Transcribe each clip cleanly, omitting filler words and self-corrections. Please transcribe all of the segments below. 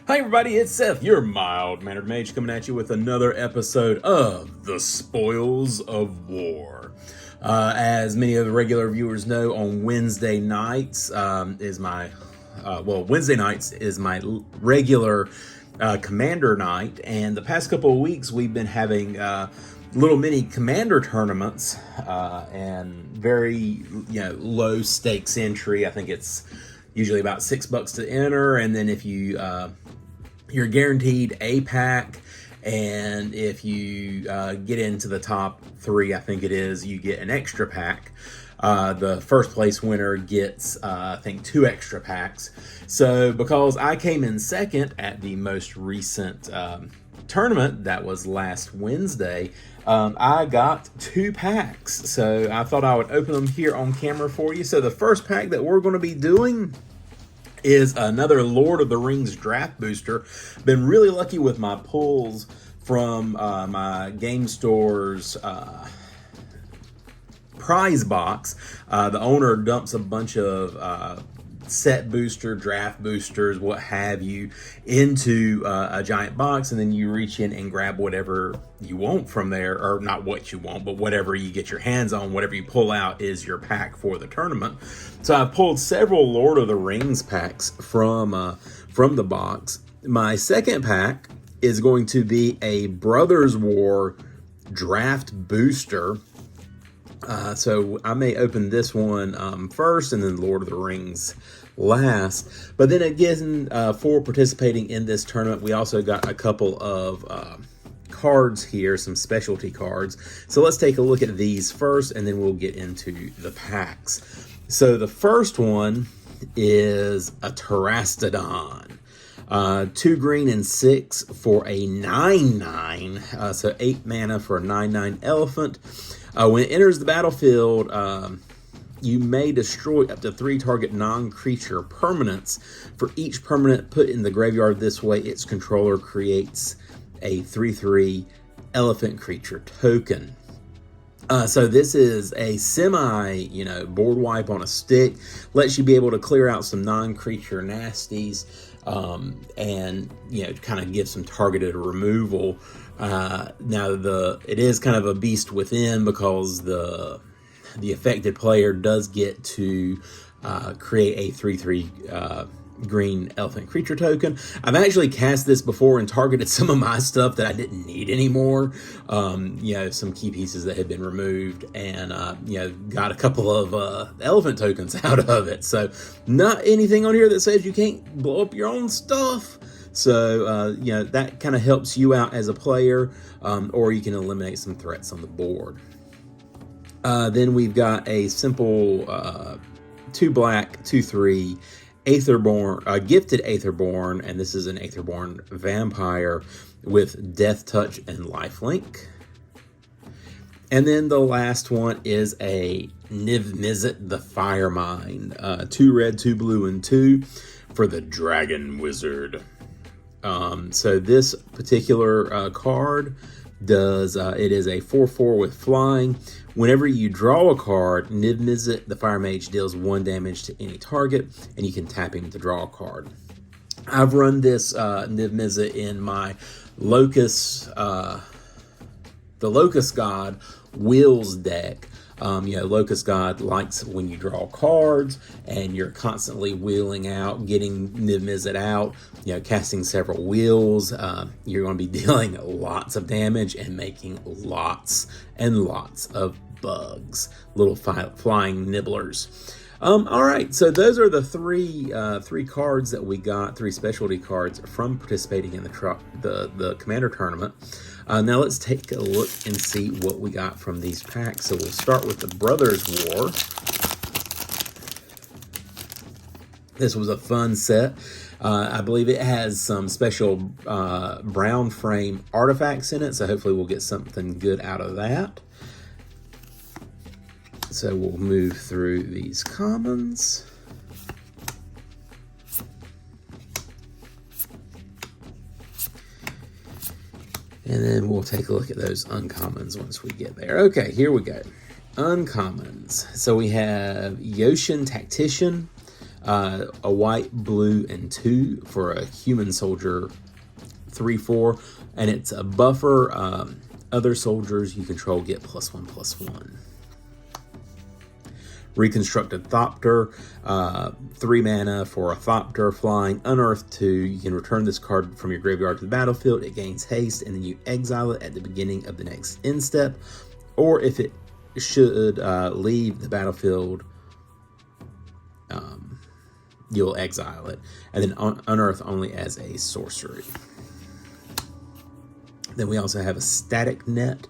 Hi everybody, it's Seth, your Mild Mannered Mage, coming at you with another episode of The Spoils of War. As many of the regular viewers know, on Wednesday nights Wednesday nights is my regular Commander night, and the past couple of weeks we've been having little mini Commander tournaments and very low stakes entry. I think it's usually about $6 to enter, and then if you're guaranteed a pack, and if you get into the top 3, I think it is, you get an extra pack. The first place winner gets, I think, 2 extra packs. So because I came in second at the most recent tournament, that was last Wednesday, I got 2 packs. So I thought I would open them here on camera for you. So the first pack that we're going to be doing is another Lord of the Rings draft booster. Been really lucky with my pulls from my game store's prize box. The owner dumps a bunch of set booster, draft boosters, what have you, into a giant box, and then you reach in and grab whatever you want from there, or not what you want, but whatever you get your hands on, whatever you pull out is your pack for the tournament. So I've pulled several Lord of the Rings packs from the box. My second pack is going to be a Brothers War draft booster. So I may open this one first, and then Lord of the Rings last. But then again, for participating in this tournament, we also got a couple of cards here, some specialty cards. So let's take a look at these first, and then we'll get into the packs. So the first one is a Terastodon. 2 green and 6 for a 9/9. So 8 mana for a 9/9 elephant. When it enters the battlefield, you may destroy up to 3 target non-creature permanents. For each permanent put in the graveyard this way, its controller creates a 3/3 elephant creature token. So this is a board wipe on a stick. Lets you be able to clear out some non-creature nasties, and kind of give some targeted removal. Now it is kind of a beast within, because the affected player does get to create a 3/3 green elephant creature token. I've actually cast this before and targeted some of my stuff that I didn't need anymore. Some key pieces that had been removed, and got a couple of elephant tokens out of it. So not anything on here that says you can't blow up your own stuff. So that kind of helps you out as a player, or you can eliminate some threats on the board. Then we've got a simple 2 black, 2/3 Aetherborn, gifted Aetherborn, and this is an Aetherborn vampire with Death Touch and Lifelink. And then the last one is a Niv-Mizzet the Firemind. 2 red, 2 blue, and 2 for the Dragon Wizard. So this particular card does, it is a 4/4 with flying. Whenever you draw a card, Niv-Mizzet the Fire Mage deals 1 damage to any target, and you can tap him to draw a card. I've run this Niv-Mizzet in my Locust, the Locust God Wheels deck. Locust God likes when you draw cards and you're constantly wheeling out, getting Niv-Mizzet out, casting several wheels. You're going to be dealing lots of damage and making lots and lots of bugs, little flying nibblers. All right, so those are the three cards that we got, 3 specialty cards from participating in the Commander tournament. Now let's take a look and see what we got from these packs. So we'll start with the Brothers War. This was a fun set. I believe it has some special brown frame artifacts in it, so hopefully we'll get something good out of that. So we'll move through these commons. And then we'll take a look at those uncommons once we get there. Okay, here we go. Uncommons. So we have Yoshin Tactician, A white, blue, and 2 for a human soldier 3/4, and it's a buffer. Other soldiers you control get +1/+1. Reconstructed Thopter, 3 mana for a Thopter flying, unearthed 2. You can return this card from your graveyard to the battlefield. It gains haste, and then you exile it at the beginning of the next end step. Or if it should leave the battlefield, you'll exile it, and then unearth only as a sorcery. Then we also have a Static Net,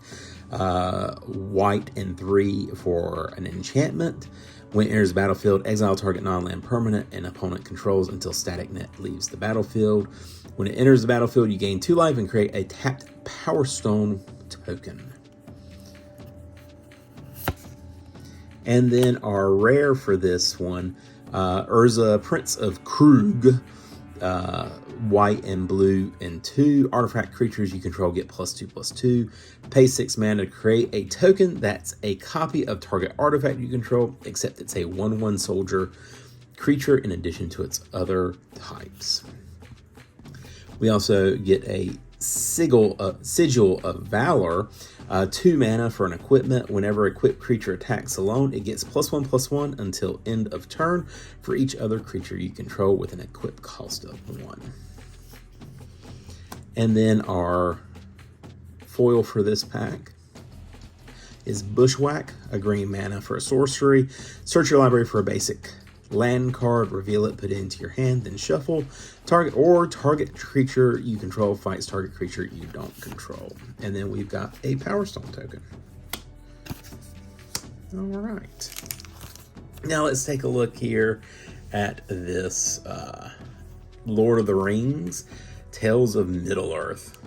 white and 3 for an enchantment. When it enters the battlefield, exile target non-land permanent and opponent controls until Static Net leaves the battlefield. When it enters the battlefield, you gain 2 life and create a tapped Power Stone token. And then our rare for this one, Urza, Prince of Krug, white and blue and 2. Artifact creatures you control get +2/+2. Pay 6 mana to create a token that's a copy of target artifact you control, except it's a 1/1 soldier creature in addition to its other types. We also get a Sigil of Valor, 2 mana for an equipment. Whenever equipped creature attacks alone, it gets +1/+1 until end of turn for each other creature you control with an equip cost of 1. And then our foil for this pack is Bushwhack, a green mana for a sorcery. Search your library for a basic land card, reveal it, put it into your hand, then shuffle. Target creature you control fights target creature you don't control. And then we've got a Power Stone token. All right. Now let's take a look here at this Lord of the Rings, Tales of Middle-earth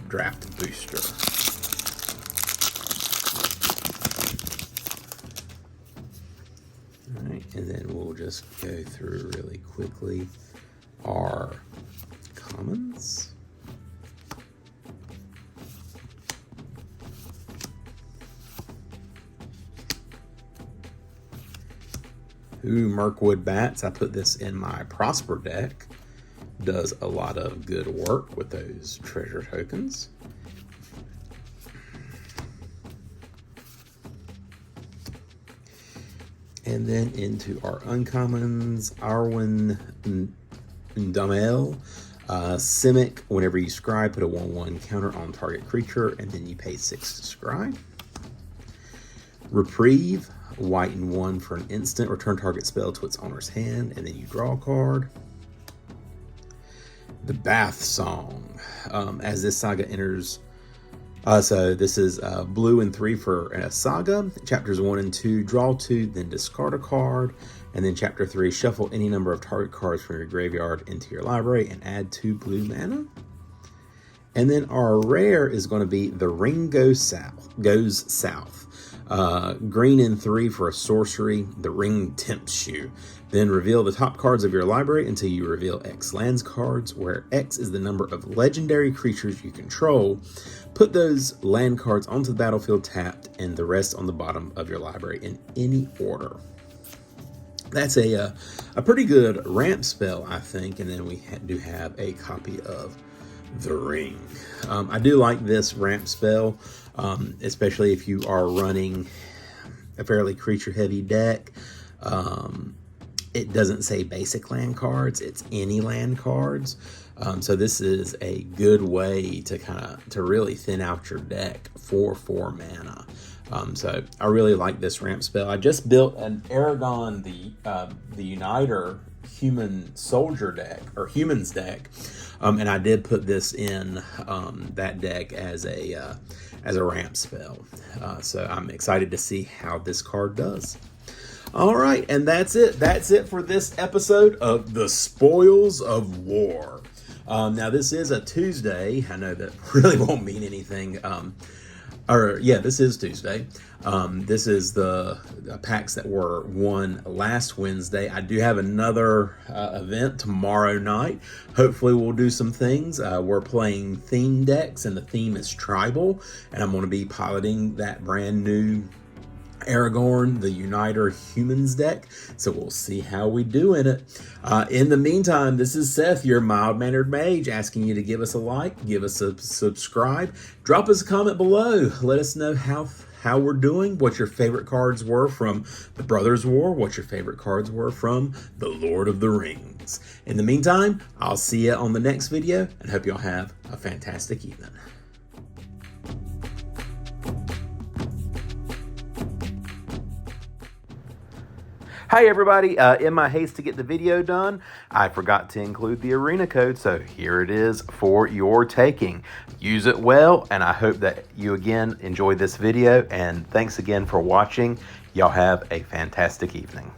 draft booster. All right, and then we'll just go through really quickly our commons. Mirkwood Bats. I put this in my Prosper deck. Does a lot of good work with those treasure tokens. And then into our uncommons, Arwen Ndamel, Simic. Whenever you scry, put a 1/1 counter on target creature, and then you pay 6 to scry. Reprieve, white and 1 for an instant. Return target spell to its owner's hand, and then you draw a card. The Bath Song. As this saga enters, so this is blue and 3 for a saga. Chapters 1 and 2, draw 2, then discard a card. And then chapter 3, shuffle any number of target cards from your graveyard into your library and add 2 blue mana. And then our rare is going to be The Ring Goes South. Green and 3 for a sorcery. The ring tempts you. Then reveal the top cards of your library until you reveal X lands cards, where X is the number of legendary creatures you control. Put those land cards onto the battlefield tapped, and the rest on the bottom of your library in any order. That's a pretty good ramp spell, I think. And then we do have a copy of The Ring. I do like this ramp spell, especially if you are running a fairly creature-heavy deck. It doesn't say basic land cards; it's any land cards. So this is a good way to really thin out your deck for 4 mana. So I really like this ramp spell. I just built an Aragon, the Uniter human soldier deck, or humans deck, and I did put this in that deck as a ramp spell. So I'm excited to see how this card does. All right, and that's it. That's it for this episode of The Spoils of War. Now, this is a Tuesday. I know that really won't mean anything. This is Tuesday. This is the packs that were won last Wednesday. I do have another event tomorrow night. Hopefully we'll do some things. We're playing theme decks, and the theme is tribal, and I'm going to be piloting that brand new Aragorn, the Uniter Humans deck. So we'll see how we do in it. In the meantime, this is Seth, your Mild Mannered Mage, asking you to give us a like, give us a subscribe, drop us a comment below. Let us know how we're doing, what your favorite cards were from the Brothers War, what your favorite cards were from the Lord of the Rings. In the meantime, I'll see you on the next video and hope y'all have a fantastic evening. Hi everybody, in my haste to get the video done, I forgot to include the arena code, so here it is for your taking. Use it well, and I hope that you again enjoy this video, and thanks again for watching. Y'all have a fantastic evening.